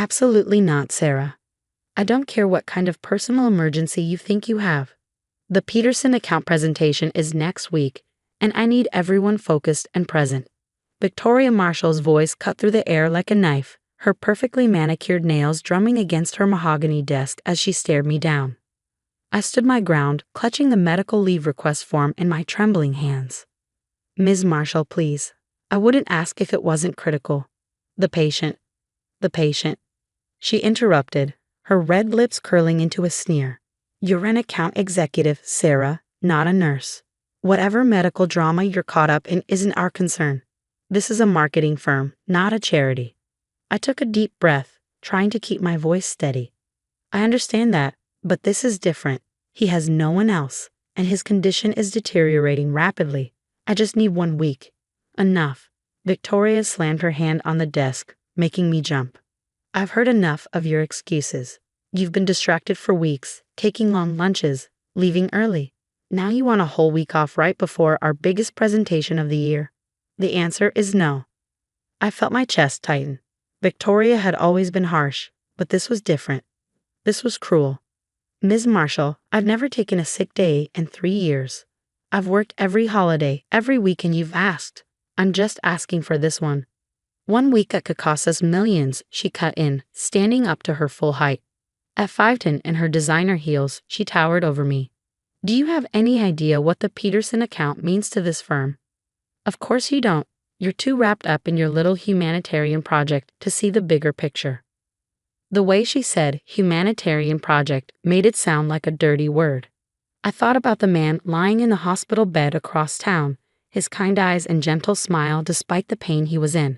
Absolutely not, Sarah. I don't care what kind of personal emergency you think you have. The Peterson account presentation is next week, and I need everyone focused and present. Victoria Marshall's voice cut through the air like a knife, her perfectly manicured nails drumming against her mahogany desk as she stared me down. I stood my ground, clutching the medical leave request form in my trembling hands. Ms. Marshall, please. I wouldn't ask if it wasn't critical. The patient. The patient. She interrupted, her red lips curling into a sneer. You're an account executive, Sarah, not a nurse. Whatever medical drama you're caught up in isn't our concern. This is a marketing firm, not a charity. I took a deep breath, trying to keep my voice steady. I understand that, but this is different. He has no one else, and his condition is deteriorating rapidly. I just need 1 week. Enough. Victoria slammed her hand on the desk, making me jump. I've heard enough of your excuses. You've been distracted for weeks, taking long lunches, leaving early. Now you want a whole week off right before our biggest presentation of the year. The answer is no. I felt my chest tighten. Victoria had always been harsh, but this was different. This was cruel. Ms. Marshall, I've never taken a sick day in 3 years. I've worked every holiday, every weekend you've asked. I'm just asking for this one. 1 week that could cost us millions, she cut in, standing up to her full height. At 5'10" in her designer heels, she towered over me. Do you have any idea what the Peterson account means to this firm? Of course you don't. You're too wrapped up in your little humanitarian project to see the bigger picture. The way she said humanitarian project made it sound like a dirty word. I thought about the man lying in the hospital bed across town, his kind eyes and gentle smile despite the pain he was in.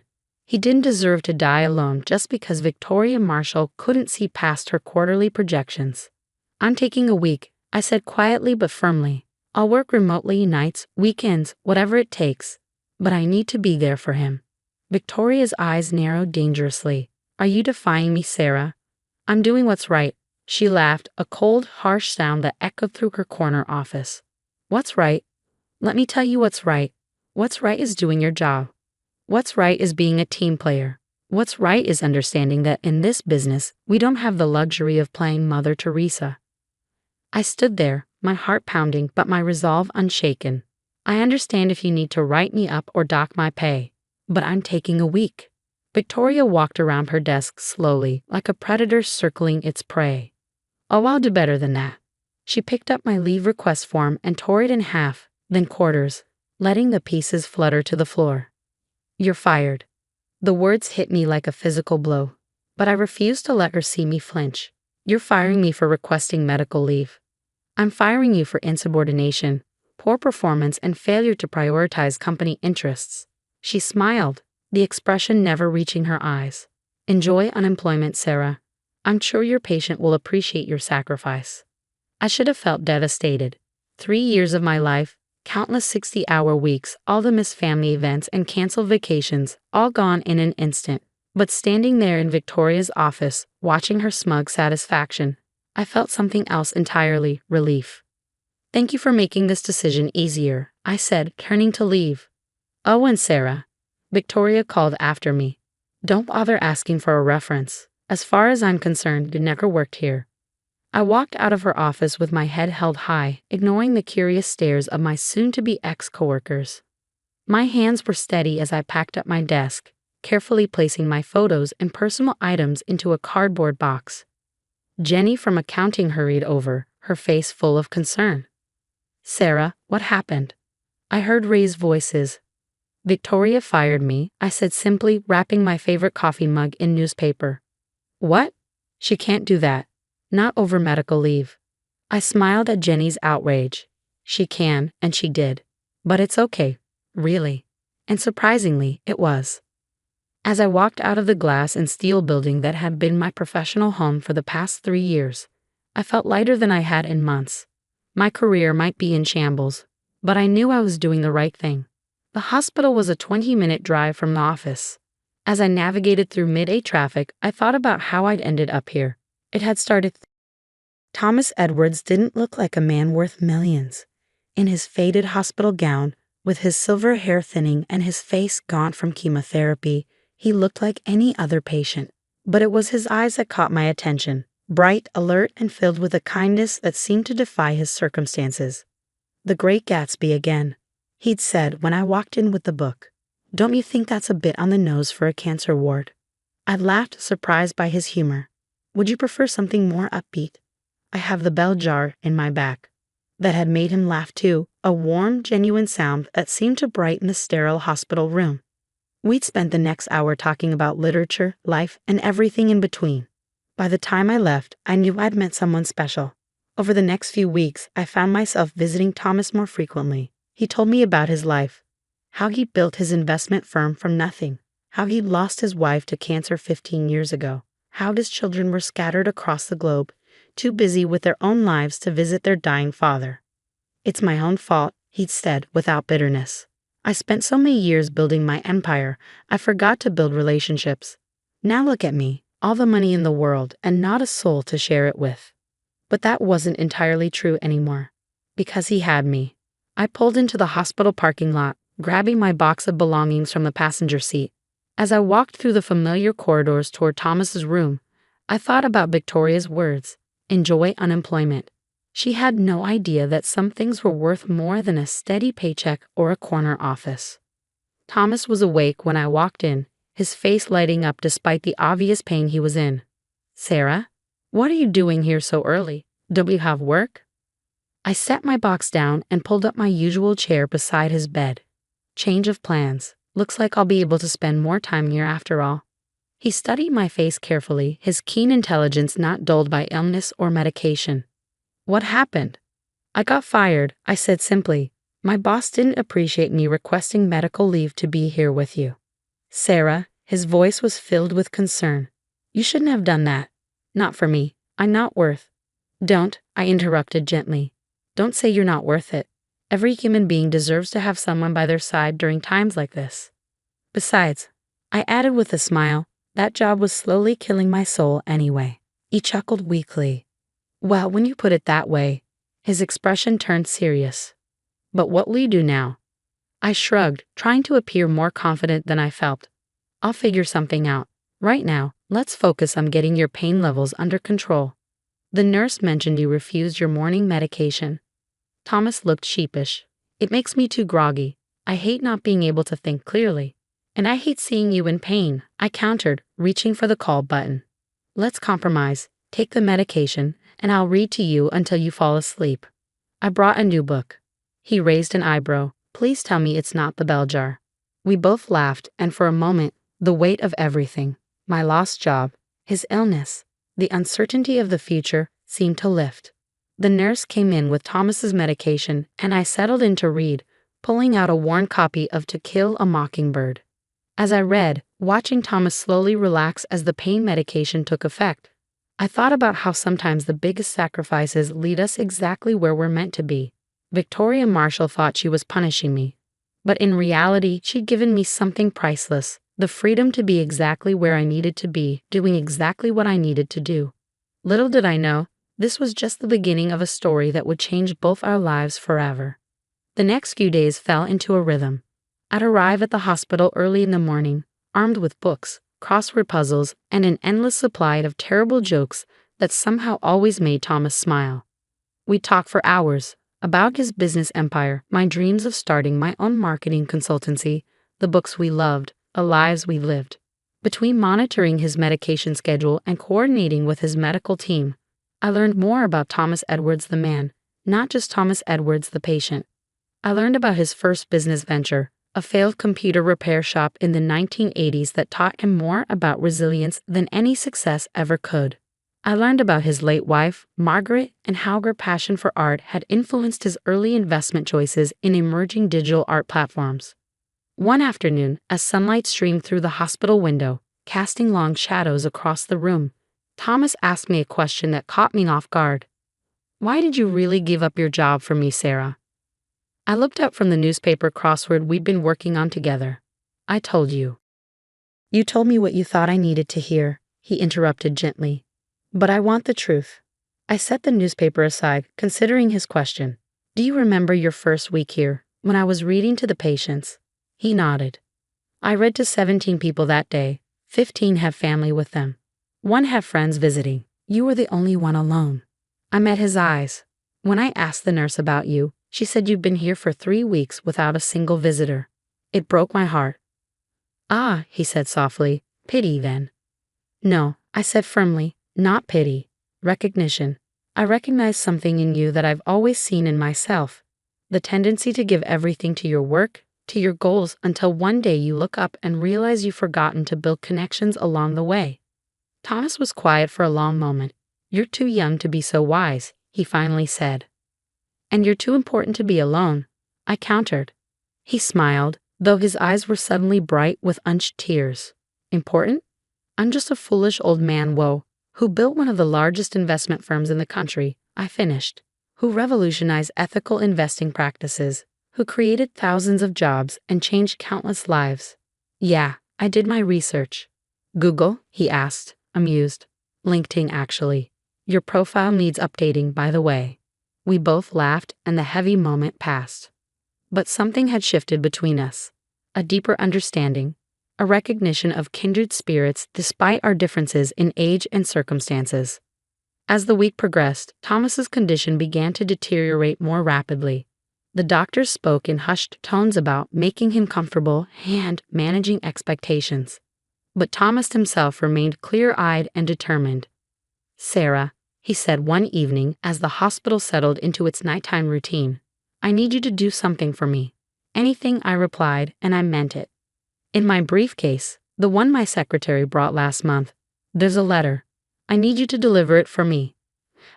He didn't deserve to die alone just because Victoria Marshall couldn't see past her quarterly projections. I'm taking a week, I said quietly but firmly. I'll work remotely nights, weekends, whatever it takes. But I need to be there for him. Victoria's eyes narrowed dangerously. Are you defying me, Sarah? I'm doing what's right. She laughed, a cold, harsh sound that echoed through her corner office. What's right? Let me tell you what's right. What's right is doing your job. What's right is being a team player. What's right is understanding that in this business, we don't have the luxury of playing Mother Teresa. I stood there, my heart pounding but my resolve unshaken. I understand if you need to write me up or dock my pay, but I'm taking a week. Victoria walked around her desk slowly, like a predator circling its prey. Oh, I'll do better than that. She picked up my leave request form and tore it in half, then quarters, letting the pieces flutter to the floor. You're fired. The words hit me like a physical blow, but I refused to let her see me flinch. You're firing me for requesting medical leave. I'm firing you for insubordination, poor performance, and failure to prioritize company interests. She smiled, the expression never reaching her eyes. Enjoy unemployment, Sarah. I'm sure your patient will appreciate your sacrifice. I should have felt devastated. 3 years of my life, countless 60-hour weeks, all the missed family events and canceled vacations, all gone in an instant. But standing there in Victoria's office, watching her smug satisfaction, I felt something else entirely, relief. Thank you for making this decision easier, I said, turning to leave. Oh, and Sarah, Victoria called after me. Don't bother asking for a reference. As far as I'm concerned, you never worked here. I walked out of her office with my head held high, ignoring the curious stares of my soon-to-be ex-coworkers. My hands were steady as I packed up my desk, carefully placing my photos and personal items into a cardboard box. Jenny from accounting hurried over, her face full of concern. Sarah, what happened? I heard raised voices. Victoria fired me, I said simply, wrapping my favorite coffee mug in newspaper. What? She can't do that. Not over medical leave. I smiled at Jenny's outrage. She can, and she did. But it's okay, really. And surprisingly, it was. As I walked out of the glass and steel building that had been my professional home for the past 3 years, I felt lighter than I had in months. My career might be in shambles, but I knew I was doing the right thing. The hospital was a 20-minute drive from the office. As I navigated through mid-A traffic, I thought about how I'd ended up here. It had started. Thomas Edwards didn't look like a man worth millions. In his faded hospital gown, with his silver hair thinning and his face gaunt from chemotherapy, he looked like any other patient. But it was his eyes that caught my attention, bright, alert, and filled with a kindness that seemed to defy his circumstances. "The Great Gatsby again," he'd said when I walked in with the book. "Don't you think that's a bit on the nose for a cancer ward?" I laughed, surprised by his humor. "Would you prefer something more upbeat?" I have the bell jar in my back. That had made him laugh too, a warm, genuine sound that seemed to brighten the sterile hospital room. We'd spent the next hour talking about literature, life, and everything in between. By the time I left, I knew I'd met someone special. Over the next few weeks, I found myself visiting Thomas more frequently. He told me about his life, how he built his investment firm from nothing, how he lost his wife to cancer 15 years ago, how his children were scattered across the globe, too busy with their own lives to visit their dying father. "It's my own fault," he'd said without bitterness. "I spent so many years building my empire, I forgot to build relationships. Now look at me, all the money in the world and not a soul to share it with." But that wasn't entirely true anymore. Because he had me. I pulled into the hospital parking lot, grabbing my box of belongings from the passenger seat. As I walked through the familiar corridors toward Thomas's room, I thought about Victoria's words, "Enjoy unemployment." She had no idea that some things were worth more than a steady paycheck or a corner office. Thomas was awake when I walked in, his face lighting up despite the obvious pain he was in. "Sarah, what are you doing here so early? Don't you have work?" I set my box down and pulled up my usual chair beside his bed. "Change of plans. Looks like I'll be able to spend more time here after all." He studied my face carefully, his keen intelligence not dulled by illness or medication. "What happened?" "I got fired," I said simply. "My boss didn't appreciate me requesting medical leave to be here with you." "Sarah," his voice was filled with concern. "You shouldn't have done that. Not for me. I'm not worth—" "Don't," I interrupted gently. "Don't say you're not worth it. Every human being deserves to have someone by their side during times like this. Besides," I added with a smile, "that job was slowly killing my soul anyway." He chuckled weakly. "Well, when you put it that way," his expression turned serious. "But what will you do now?" I shrugged, trying to appear more confident than I felt. "I'll figure something out. Right now, let's focus on getting your pain levels under control. The nurse mentioned you refused your morning medication." Thomas looked sheepish. "It makes me too groggy. I hate not being able to think clearly. And I hate seeing you in pain," I countered, reaching for the call button. "Let's compromise. Take the medication, and I'll read to you until you fall asleep." I brought a new book. He raised an eyebrow. "Please tell me it's not the bell jar." We both laughed, and for a moment, the weight of everything, my lost job, his illness, the uncertainty of the future, seemed to lift. The nurse came in with Thomas's medication, and I settled in to read, pulling out a worn copy of To Kill a Mockingbird. As I read, watching Thomas slowly relax as the pain medication took effect, I thought about how sometimes the biggest sacrifices lead us exactly where we're meant to be. Victoria Marshall thought she was punishing me, but in reality, she'd given me something priceless, the freedom to be exactly where I needed to be, doing exactly what I needed to do. Little did I know, this was just the beginning of a story that would change both our lives forever. The next few days fell into a rhythm. I'd arrive at the hospital early in the morning, armed with books, crossword puzzles, and an endless supply of terrible jokes that somehow always made Thomas smile. We'd talk for hours about his business empire, my dreams of starting my own marketing consultancy, the books we loved, the lives we lived. Between monitoring his medication schedule and coordinating with his medical team, I learned more about Thomas Edwards the man, not just Thomas Edwards the patient. I learned about his first business venture, a failed computer repair shop in the 1980s that taught him more about resilience than any success ever could. I learned about his late wife, Margaret, and how her passion for art had influenced his early investment choices in emerging digital art platforms. One afternoon, as sunlight streamed through the hospital window, casting long shadows across the room, Thomas asked me a question that caught me off guard. "Why did you really give up your job for me, Sarah?" I looked up from the newspaper crossword we'd been working on together. "I told you." "You told me what you thought I needed to hear," he interrupted gently. "But I want the truth." I set the newspaper aside, considering his question. "Do you remember your first week here, when I was reading to the patients?" He nodded. "I read to 17 people that day. 15 have family with them. One had friends visiting. You were the only one alone. I met his eyes. When I asked the nurse about you, she said you'd been here for 3 weeks without a single visitor. It broke my heart. Ah, he said softly. Pity, then. No, I said firmly, not pity. Recognition. I recognize something in you that I've always seen in myself. The tendency to give everything to your work, to your goals, until one day you look up and realize you've forgotten to build connections along the way. Thomas was quiet for a long moment. You're too young to be so wise, he finally said. And you're too important to be alone, I countered. He smiled, though his eyes were suddenly bright with unshed tears. Important? I'm just a foolish old man, who built one of the largest investment firms in the country, I finished, who revolutionized ethical investing practices, who created thousands of jobs and changed countless lives. Yeah, I did my research. Google? He asked, amused. LinkedIn, actually. Your profile needs updating, by the way. We both laughed, and the heavy moment passed. But something had shifted between us. A deeper understanding, a recognition of kindred spirits despite our differences in age and circumstances. As the week progressed, Thomas's condition began to deteriorate more rapidly. The doctors spoke in hushed tones about making him comfortable and managing expectations. But Thomas himself remained clear-eyed and determined. Sarah, he said one evening as the hospital settled into its nighttime routine, I need you to do something for me. Anything, I replied, and I meant it. In my briefcase, the one my secretary brought last month, there's a letter. I need you to deliver it for me.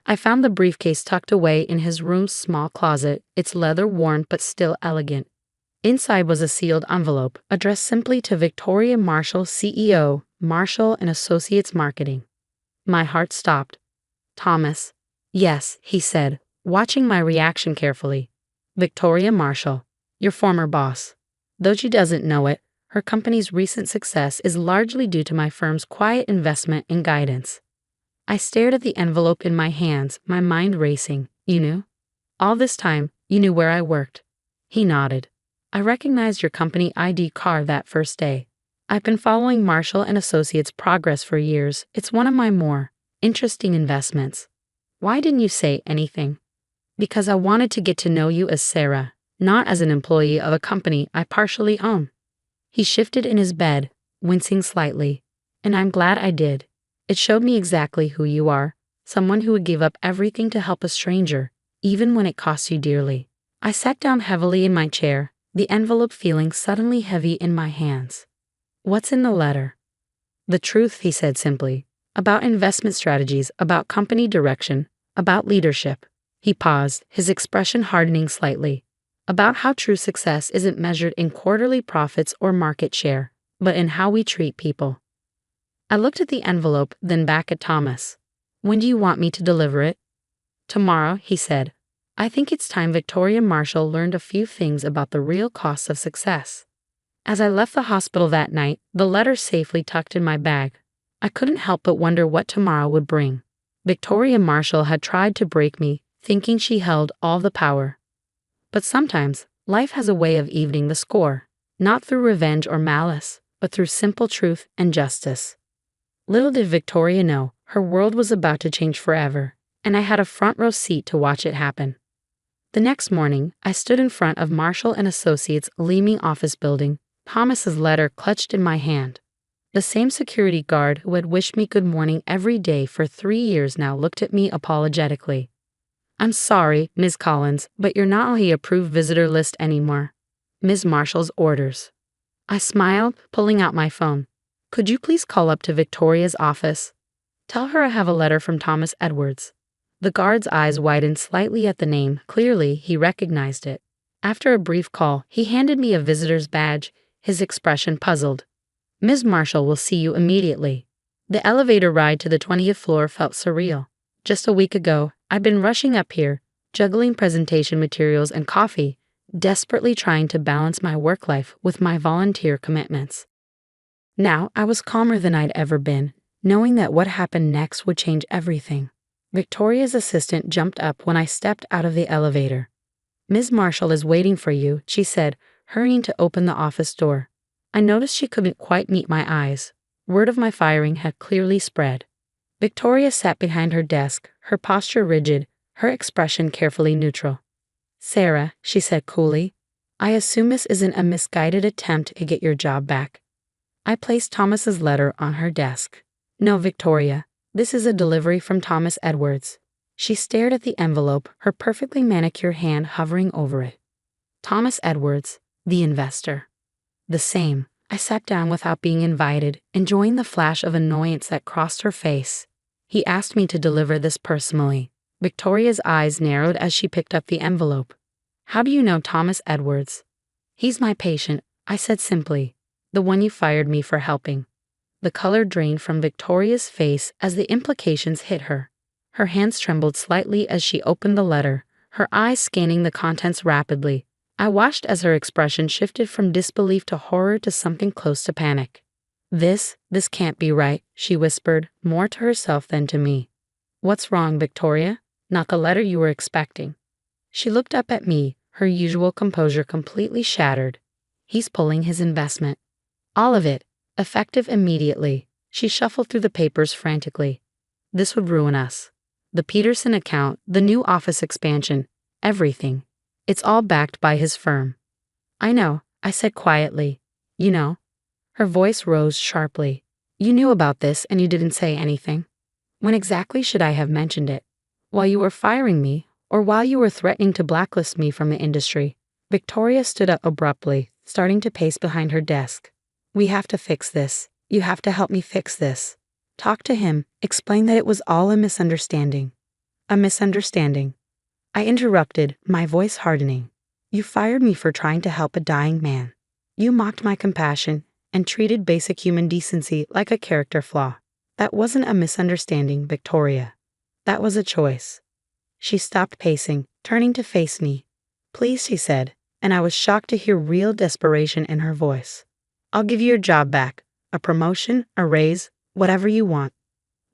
I found the briefcase tucked away in his room's small closet, its leather worn but still elegant. Inside was a sealed envelope, addressed simply to Victoria Marshall, CEO, Marshall & Associates Marketing. My heart stopped. Thomas. Yes, he said, watching my reaction carefully. Victoria Marshall, your former boss. Though she doesn't know it, her company's recent success is largely due to my firm's quiet investment and guidance. I stared at the envelope in my hands, my mind racing. You knew? All this time, you knew where I worked. He nodded. I recognized your company ID card that first day. I've been following Marshall & Associates' progress for years. It's one of my more interesting investments. Why didn't you say anything? Because I wanted to get to know you as Sarah, not as an employee of a company I partially own. He shifted in his bed, wincing slightly. And I'm glad I did. It showed me exactly who you are, someone who would give up everything to help a stranger, even when it costs you dearly. I sat down heavily in my chair, the envelope feeling suddenly heavy in my hands. What's in the letter? The truth, he said simply. About investment strategies, about company direction, about leadership. He paused, his expression hardening slightly. About how true success isn't measured in quarterly profits or market share, but in how we treat people. I looked at the envelope, then back at Thomas. When do you want me to deliver it? Tomorrow, he said. I think it's time Victoria Marshall learned a few things about the real costs of success. As I left the hospital that night, the letter safely tucked in my bag, I couldn't help but wonder what tomorrow would bring. Victoria Marshall had tried to break me, thinking she held all the power. But sometimes, life has a way of evening the score, not through revenge or malice, but through simple truth and justice. Little did Victoria know, her world was about to change forever, and I had a front row seat to watch it happen. The next morning, I stood in front of Marshall & Associates' Leeming office building, Thomas's letter clutched in my hand. The same security guard who had wished me good morning every day for 3 years now looked at me apologetically. I'm sorry, Ms. Collins, but you're not on the approved visitor list anymore. Ms. Marshall's orders. I smiled, pulling out my phone. Could you please call up to Victoria's office? Tell her I have a letter from Thomas Edwards. The guard's eyes widened slightly at the name. Clearly, he recognized it. After a brief call, he handed me a visitor's badge, his expression puzzled. Ms. Marshall will see you immediately. The elevator ride to the 20th floor felt surreal. Just a week ago, I'd been rushing up here, juggling presentation materials and coffee, desperately trying to balance my work life with my volunteer commitments. Now I was calmer than I'd ever been, knowing that what happened next would change everything. Victoria's assistant jumped up when I stepped out of the elevator. Ms. Marshall is waiting for you, she said, hurrying to open the office door. I noticed she couldn't quite meet my eyes. Word of my firing had clearly spread. Victoria sat behind her desk, her posture rigid, her expression carefully neutral. Sarah, she said coolly, I assume this isn't a misguided attempt to get your job back. I placed Thomas's letter on her desk. No, Victoria, this is a delivery from Thomas Edwards. She stared at the envelope, her perfectly manicured hand hovering over it. Thomas Edwards, the investor. The same. I sat down without being invited, enjoying the flash of annoyance that crossed her face. He asked me to deliver this personally. Victoria's eyes narrowed as she picked up the envelope. How do you know Thomas Edwards? He's my patient, I said simply. The one you fired me for helping. The color drained from Victoria's face as the implications hit her. Her hands trembled slightly as she opened the letter, her eyes scanning the contents rapidly. I watched as her expression shifted from disbelief to horror to something close to panic. This can't be right, she whispered, more to herself than to me. What's wrong, Victoria? Not the letter you were expecting. She looked up at me, her usual composure completely shattered. He's pulling his investment. All of it, effective immediately. She shuffled through the papers frantically. This would ruin us. The Peterson account, the new office expansion, everything. It's all backed by his firm. I know, I said quietly. You know. Her voice rose sharply. You knew about this and you didn't say anything. When exactly should I have mentioned it? While you were firing me, or while you were threatening to blacklist me from the industry? Victoria stood up abruptly, starting to pace behind her desk. We have to fix this. You have to help me fix this. Talk to him, explain that it was all a misunderstanding. A misunderstanding. I interrupted, my voice hardening. You fired me for trying to help a dying man. You mocked my compassion and treated basic human decency like a character flaw. That wasn't a misunderstanding, Victoria. That was a choice. She stopped pacing, turning to face me. Please, she said, and I was shocked to hear real desperation in her voice. I'll give you your job back, a promotion, a raise, whatever you want.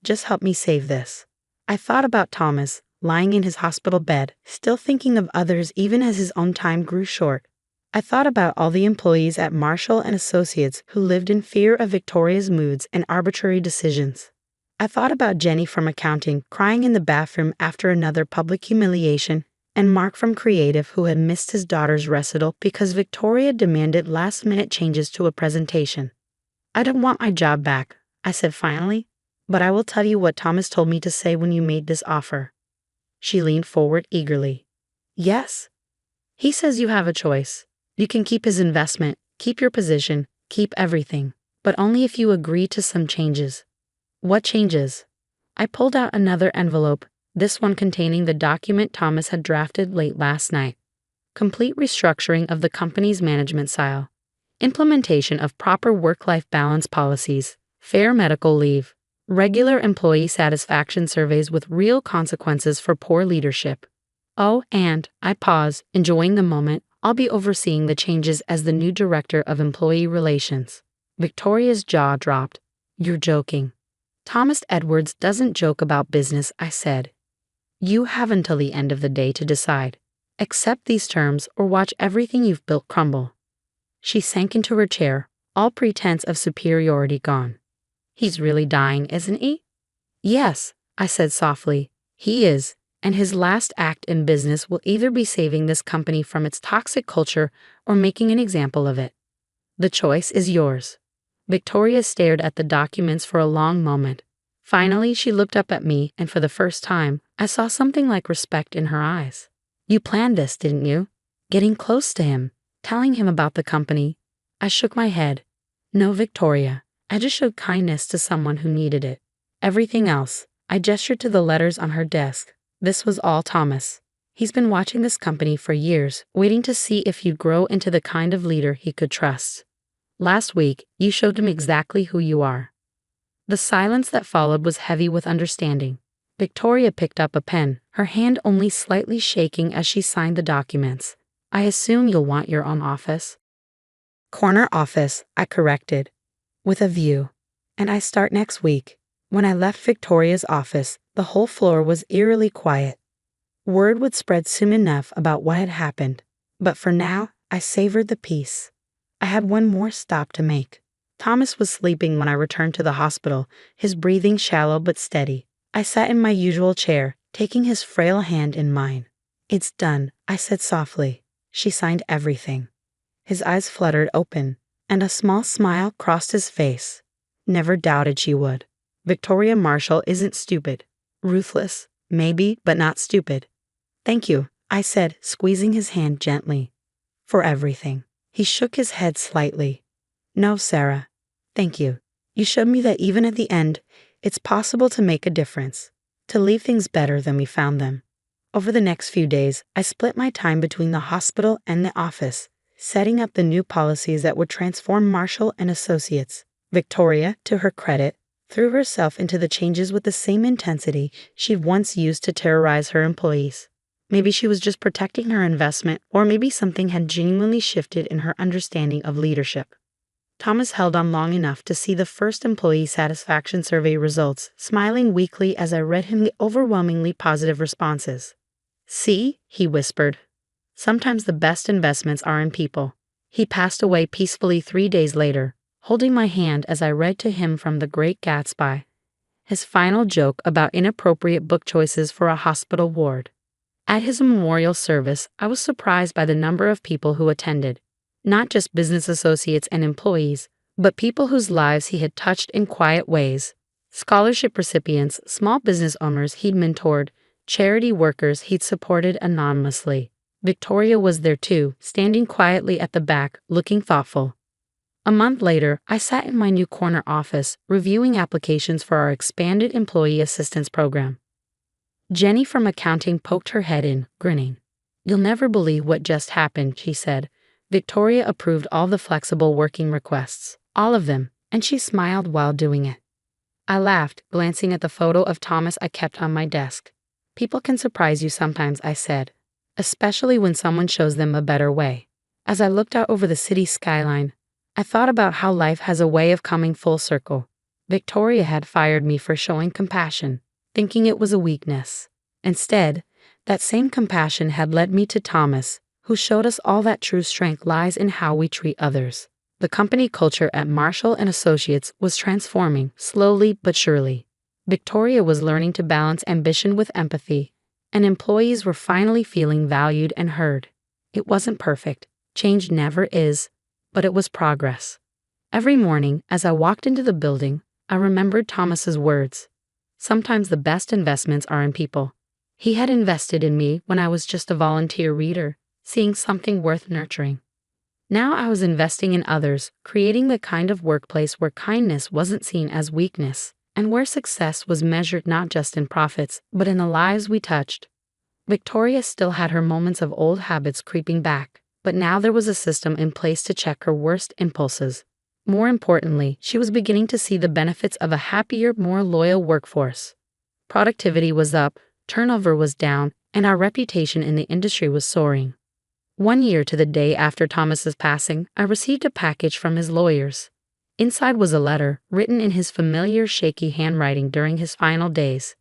Just help me save this. I thought about Thomas, lying in his hospital bed, still thinking of others even as his own time grew short. I thought about all the employees at Marshall and Associates who lived in fear of Victoria's moods and arbitrary decisions. I thought about Jenny from accounting crying in the bathroom after another public humiliation, and Mark from creative who had missed his daughter's recital because Victoria demanded last-minute changes to a presentation. I don't want my job back, I said finally, but I will tell you what Thomas told me to say when you made this offer. She leaned forward eagerly. Yes. He says you have a choice. You can keep his investment, keep your position, keep everything, but only if you agree to some changes. What changes? I pulled out another envelope, this one containing the document Thomas had drafted late last night. Complete restructuring of the company's management style. Implementation of proper work-life balance policies, fair medical leave, regular employee satisfaction surveys with real consequences for poor leadership. Oh, and, I paused, enjoying the moment, I'll be overseeing the changes as the new director of employee relations. Victoria's jaw dropped. You're joking. Thomas Edwards doesn't joke about business, I said. You have until the end of the day to decide. Accept these terms or watch everything you've built crumble. She sank into her chair, all pretense of superiority gone. He's really dying, isn't he? Yes, I said softly. He is, and his last act in business will either be saving this company from its toxic culture or making an example of it. The choice is yours. Victoria stared at the documents for a long moment. Finally, she looked up at me, and for the first time, I saw something like respect in her eyes. You planned this, didn't you? Getting close to him, telling him about the company. I shook my head. No, Victoria. I just showed kindness to someone who needed it. Everything else, I gestured to the letters on her desk. This was all Thomas. He's been watching this company for years, waiting to see if you'd grow into the kind of leader he could trust. Last week, you showed him exactly who you are. The silence that followed was heavy with understanding. Victoria picked up a pen, her hand only slightly shaking as she signed the documents. I assume you'll want your own office. Corner office, I corrected. With a view. And I start next week. When I left Victoria's office, the whole floor was eerily quiet. Word would spread soon enough about what had happened, but for now, I savored the peace. I had one more stop to make. Thomas was sleeping when I returned to the hospital, his breathing shallow but steady. I sat in my usual chair, taking his frail hand in mine. "It's done," I said softly. She signed everything. His eyes fluttered open, and a small smile crossed his face. Never doubted she would. Victoria Marshall isn't stupid. Ruthless, maybe, but not stupid. "Thank you," I said, squeezing his hand gently. "For everything." He shook his head slightly. "No, Sarah. Thank you. You showed me that even at the end, it's possible to make a difference, to leave things better than we found them." Over the next few days, I split my time between the hospital and the office, setting up the new policies that would transform Marshall and Associates. Victoria, to her credit, threw herself into the changes with the same intensity she'd once used to terrorize her employees. Maybe she was just protecting her investment, or maybe something had genuinely shifted in her understanding of leadership. Thomas held on long enough to see the first employee satisfaction survey results, smiling weakly as I read him the overwhelmingly positive responses. "See," he whispered. "Sometimes the best investments are in people." He passed away peacefully 3 days later, holding my hand as I read to him from The Great Gatsby, his final joke about inappropriate book choices for a hospital ward. At his memorial service, I was surprised by the number of people who attended. Not just business associates and employees, but people whose lives he had touched in quiet ways. Scholarship recipients, small business owners he'd mentored, charity workers he'd supported anonymously. Victoria was there too, standing quietly at the back, looking thoughtful. A month later, I sat in my new corner office, reviewing applications for our expanded employee assistance program. Jenny from accounting poked her head in, grinning. "You'll never believe what just happened," she said. "Victoria approved all the flexible working requests. All of them," and she smiled while doing it. I laughed, glancing at the photo of Thomas I kept on my desk. "People can surprise you sometimes," I said, "especially when someone shows them a better way." As I looked out over the city skyline, I thought about how life has a way of coming full circle. Victoria had fired me for showing compassion, thinking it was a weakness. Instead, that same compassion had led me to Thomas, who showed us all that true strength lies in how we treat others. The company culture at Marshall and Associates was transforming, slowly but surely. Victoria was learning to balance ambition with empathy, and employees were finally feeling valued and heard. It wasn't perfect. Change never is, but it was progress. Every morning, as I walked into the building, I remembered Thomas's words. Sometimes the best investments are in people. He had invested in me when I was just a volunteer reader, seeing something worth nurturing. Now I was investing in others, creating the kind of workplace where kindness wasn't seen as weakness, and where success was measured not just in profits, but in the lives we touched. Victoria still had her moments of old habits creeping back, but now there was a system in place to check her worst impulses. More importantly, she was beginning to see the benefits of a happier, more loyal workforce. Productivity was up, turnover was down, and our reputation in the industry was soaring. 1 year to the day after Thomas's passing, I received a package from his lawyers. Inside was a letter, written in his familiar shaky handwriting during his final days.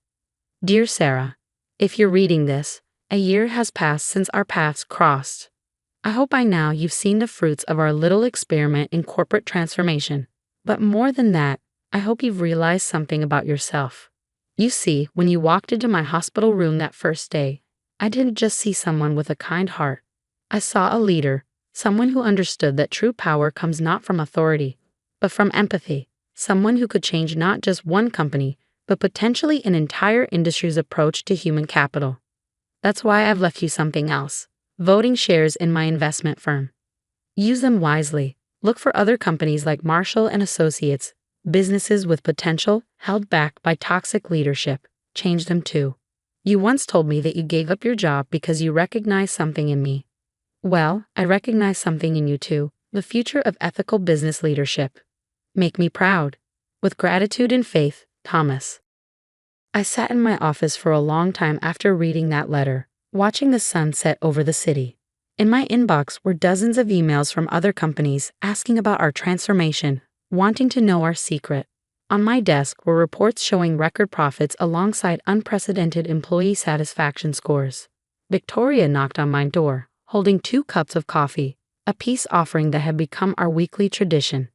"Dear Sarah, if you're reading this, a year has passed since our paths crossed. I hope by now you've seen the fruits of our little experiment in corporate transformation. But more than that, I hope you've realized something about yourself. You see, when you walked into my hospital room that first day, I didn't just see someone with a kind heart. I saw a leader, someone who understood that true power comes not from authority, but from empathy, someone who could change not just one company, but potentially an entire industry's approach to human capital. That's why I've left you something else. Voting shares in my investment firm. Use them wisely. Look for other companies like Marshall and Associates, businesses with potential held back by toxic leadership. Change them too. You once told me that you gave up your job because you recognized something in me. Well, I recognize something in you too, the future of ethical business leadership. Make me proud. With gratitude and faith, Thomas." I sat in my office for a long time after reading that letter, watching the sun set over the city. In my inbox were dozens of emails from other companies asking about our transformation, wanting to know our secret. On my desk were reports showing record profits alongside unprecedented employee satisfaction scores. Victoria knocked on my door, holding 2 cups of coffee, a peace offering that had become our weekly tradition.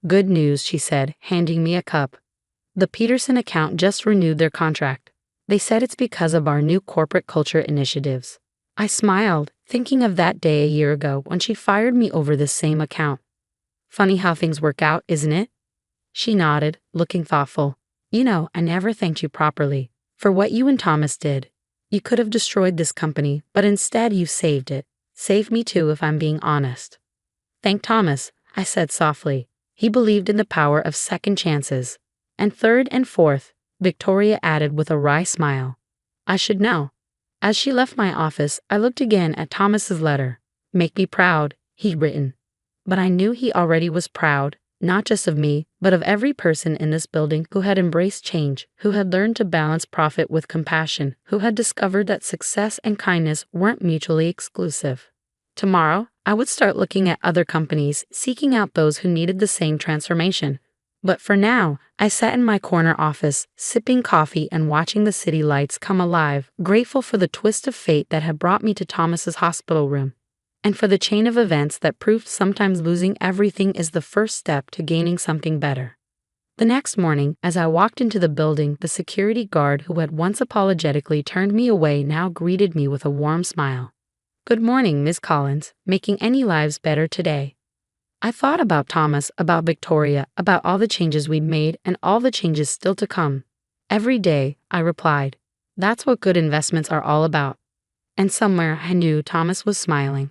Good news, she said, handing me a cup. The Peterson account just renewed their contract. They said it's because of our new corporate culture initiatives. I smiled, thinking of that day a year ago when she fired me over this same account. Funny how things work out, isn't it? She nodded, looking thoughtful. You know, I never thanked you properly for what you and Thomas did. You could have destroyed this company, but instead you saved it. Saved me too, if I'm being honest. Thank Thomas, I said softly. He believed in the power of second chances. And third and fourth, Victoria added with a wry smile. I should know. As she left my office, I looked again at Thomas's letter. Make me proud, he'd written. But I knew he already was proud, not just of me, but of every person in this building who had embraced change, who had learned to balance profit with compassion, who had discovered that success and kindness weren't mutually exclusive. Tomorrow, I would start looking at other companies, seeking out those who needed the same transformation. But for now, I sat in my corner office, sipping coffee and watching the city lights come alive, grateful for the twist of fate that had brought me to Thomas's hospital room, and for the chain of events that proved sometimes losing everything is the first step to gaining something better. The next morning, as I walked into the building, the security guard who had once apologetically turned me away now greeted me with a warm smile. Good morning, Miss Collins, making any lives better today. I thought about Thomas, about Victoria, about all the changes we'd made and all the changes still to come. Every day, I replied. That's what good investments are all about. And somewhere I knew Thomas was smiling.